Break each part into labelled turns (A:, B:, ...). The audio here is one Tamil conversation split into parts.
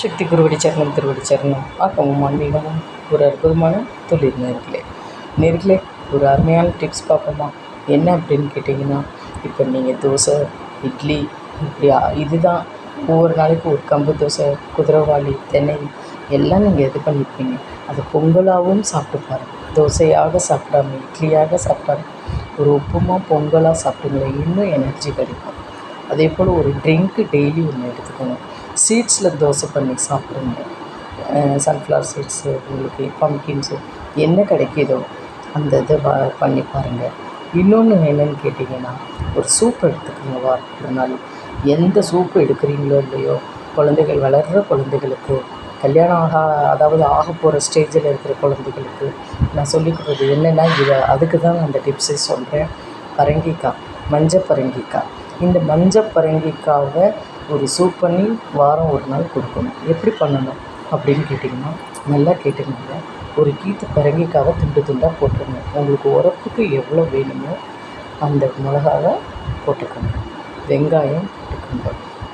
A: சக்தி குருவடி சரணம் திருவடி சரணம் ஆக்கமும் ஆன்மீகமும் ஒரு அற்புதமான தொழில் நேர்களே ஒரு அருமையான டிப்ஸ் பார்ப்போமா. என்ன அப்படின்னு கேட்டிங்கன்னா, இப்போ நீங்கள் தோசை, இட்லி இப்படி இதுதான் ஒவ்வொரு நாளைக்கு ஒரு கம்பு தோசை, குதிரைவாளி, திணை எல்லாம் நீங்கள் இது பண்ணியிருப்பீங்க. அது பொங்கலாகவும் சாப்பிட்டு பாருங்கள். தோசையாக சாப்பிடாம, இட்லியாக சாப்பிடாம ஒரு உப்புமா பொங்கலாக சாப்பிட்டுங்களேன், இன்னும் எனர்ஜி கிடைக்கும். அதே போல் ஒரு ட்ரிங்க்கு டெய்லி ஒன்று எடுத்துக்கணும். சீட்ஸில் தோசை பண்ணி சாப்பிடுங்க. சன்ஃப்ளவர் சீட்ஸு, உங்களுக்கு பம்கின்ஸு என்ன கிடைக்கிதோ அந்த இதை பண்ணி பாருங்கள். இன்னொன்று என்னென்னு கேட்டிங்கன்னா, ஒரு சூப் எடுத்துக்கோங்க. வாரத்துக்கு ஒரு நாள் எந்த சூப்பு எடுக்கிறீங்களோ இல்லையோ, குழந்தைகள் வளர்கிற குழந்தைகளுக்கு, கல்யாணம் அதாவது ஆக போகிற ஸ்டேஜில் இருக்கிற குழந்தைகளுக்கு நான் சொல்லிக் கொடுக்குறது என்னென்னா, அதுக்கு தான் நான் அந்த டிப்ஸே சொல்கிறேன். பரங்கிக்காய், மஞ்சள் பரங்கிக்காய். இந்த மஞ்சள் பரங்கிக்காவை ஒரு சூப் பண்ணி வாரம் ஒரு நாள் கொடுக்கணும். எப்படி பண்ணணும் அப்படின்னு கேட்டிங்கன்னா, நல்லா கேட்டுக்கோங்க. ஒரு கீத்து பரங்கிக்காவை துண்டு துண்டாக போட்டுருங்க. உங்களுக்கு உரப்புக்கு எவ்வளோ வேணுமோ அந்த மிளகாவை போட்டுக்கோங்க. வெங்காயம் போட்டுக்கோங்க.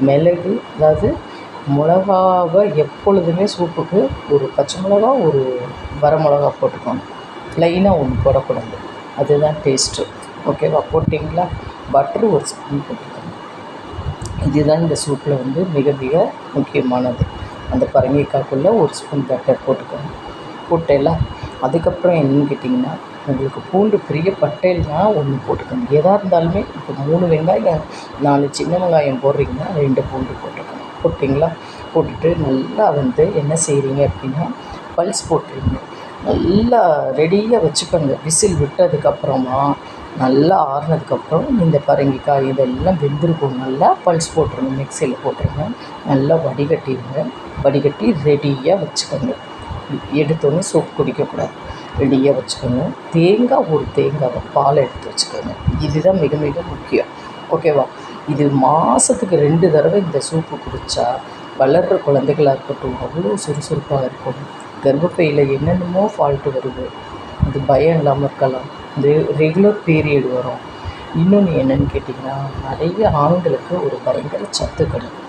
A: மிளகு, அதாவது மிளகாவை எப்பொழுதுமே சூப்புக்கு ஒரு பச்சை மிளகா, ஒரு வரமிளகா போட்டுக்கோங்க. ப்ளைனாக ஒன்று போடக்கூடாது, அதுதான் டேஸ்ட்டு. ஓகேவா? போட்டிங்களா? பட்ரு ஒரு ஸ்பூன் போட்டுக்கோங்க. இதுதான் இந்த சூப்பில் மிக மிக முக்கியமானது. அந்த பரங்கிக்காய்க்குள்ளே ஒரு ஸ்பூன் பட்டர் போட்டுக்கோங்க. போட்டேலாம் அதுக்கப்புறம் என்னன்னு கேட்டிங்கன்னா, உங்களுக்கு பூண்டு பெரிய பட்டையில்னா ஒன்று போட்டுக்கோங்க. எதாக இருந்தாலுமே இப்போ 3 வெங்காயம் 4 சின்ன வெங்காயம் போடுறீங்கன்னா 2 பூண்டு போட்டுக்கோங்க. போட்டிங்களா? போட்டுட்டு நல்லா என்ன செய்கிறீங்க அப்படின்னா, பல்ஸ் போட்டுருங்க. நல்லா ரெடியாக வச்சுக்கோங்க. விசில் விட்டதுக்கப்புறமா நல்லா ஆறுனதுக்கப்புறம் இந்த பரங்கிக்காய் இதெல்லாம் வெந்திருக்கும். நல்லா பல்ஸ் போட்டுருங்க. மிக்சியில் போட்டுருங்க. நல்லா வடிகட்டிடுங்க. வடிகட்டி ரெடியாக வச்சுக்கோங்க. எடுத்தோன்னே சூப் குடிக்கக்கூடாது. ரெடியாக வச்சுக்கோங்க. ஒரு தேங்காவை பால் எடுத்து வச்சுக்கோங்க. இதுதான் மிக மிக முக்கியம். ஓகேவா? இது மாதத்துக்கு 2 தடவை இந்த சூப்பு குடித்தா வளர்கிற குழந்தைகளாக இருக்கட்டும் அவ்வளோ சுறுசுறுப்பாக இருக்கும். கர்ப்பப்பையில் என்னென்னமோ ஃபால்ட்டு வருது, அது பயம் இல்லாமல் இருக்கலாம். இந்த ரெகுலர் பீரியட் வரும். இன்னொன்று என்னென்னு கேட்டிங்கன்னா, நிறைய ஆண்களுக்கு ஒரு பயங்கர சத்து கிடைக்கும்.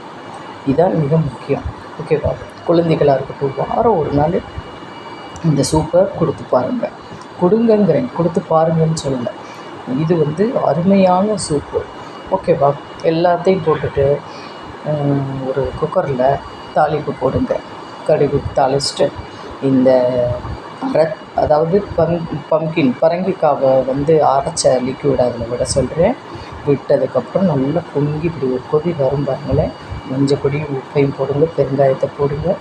A: இதுதான் மிக முக்கியம். ஓகேவா? குழந்தைகளாக இருக்கட்டும் வாரம் ஒரு நாள் இந்த சூப்பை கொடுத்து பாருங்கள். கொடுங்கங்கிறேன், கொடுத்து பாருங்கன்னு சொல்லலை. இது அருமையான சூப்பு. ஓகேவா? எல்லாத்தையும் போட்டுட்டு ஒரு குக்கரில் தாளிப்பு போடுங்க. கடுகு தாளிச்சிட்டு இந்த அதாவது பம்கின் பரங்கிக்காவை அரைச்ச லிக்விட் அதில் விட சொல்கிறேன். விட்டதுக்கப்புறம் நல்லா பொங்கி இப்படி ஒரு கொதி வரும் பாருங்களேன். மஞ்சள் பொடி, உப்பையும் போடுங்க, பெருங்காயத்தை போடுங்க.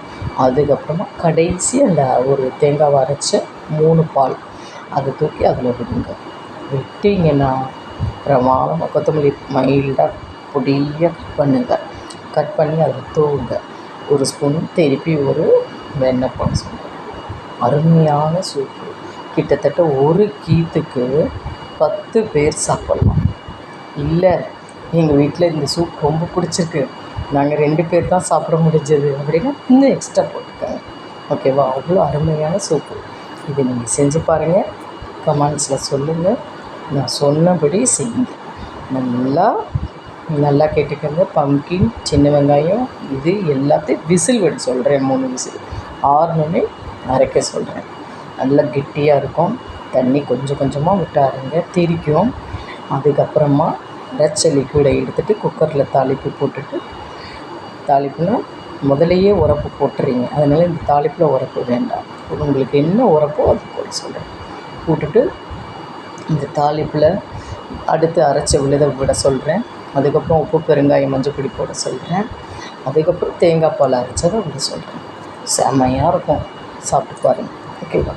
A: அதுக்கப்புறமா கடைசி அந்த ஒரு தேங்காவை அரைச்ச 3 பால் அதை தூக்கி அதில் விடுங்க. விட்டிங்கன்னா பிரமாதமாக கொத்தமல்லி மைல்டாக பொடியாக கட் பண்ணி அதில் தூவுங்க. ஒரு ஸ்பூன் திருப்பி ஒரு வெண்ணெய் போட சொல்லுங்கள். அருமையான சூப்பு. கிட்டத்தட்ட ஒரு கீத்துக்கு 10 பேர் சாப்பிட்லாம். இல்லை எங்கள் வீட்டில் இந்த சூப் ரொம்ப பிடிச்சிருக்கு, நாங்கள் 2 பேர் தான் சாப்பிட முடிஞ்சது அப்படின்னா இன்னும் எக்ஸ்ட்ரா போட்டுக்கோங்க. ஓகேவா? அவ்வளோ அருமையான சூப்பு. இதை நீங்கள் செஞ்சு பாருங்கள். கமெண்ட்ஸில் சொல்லுங்கள். நான் சொன்னபடி செய்யுங்க. நல்லா கேட்டுக்கோங்க. பம்கின், சின்ன வெங்காயம் இது எல்லாத்தையும் விசில் விட சொல்கிறேன். 3 விசில் ஆறுனோடனே அரைக்க சொல்கிறேன். நல்லா கெட்டியாக இருக்கும். தண்ணி கொஞ்சம் கொஞ்சமாக விட்டாருங்க, திரிக்கும். அதுக்கப்புறமா அரைச்ச லிக்விடை எடுத்துகிட்டு குக்கரில் தாளிப்பு போட்டுட்டு, தாளிப்புனா முதலையே உரப்பு போட்டுறீங்க, அதனால் இந்த தாளிப்பில் உரப்பு வேண்டாம். உங்களுக்கு என்ன உரப்போ அது போட சொல்கிறேன். போட்டுட்டு இந்த தாளிப்பில் அடுத்து அரைச்ச விழுத விட சொல்கிறேன். அதுக்கப்புறம் உப்பு, பெருங்காயம், மஞ்சள் பொடி போட சொல்கிறேன். அதுக்கப்புறம் தேங்காய் பால் அரைச்சதை விட சொல்கிறேன். செம்மையாக இருக்கும். சாப்பிட்டு பாருங்கள். ஓகேவா?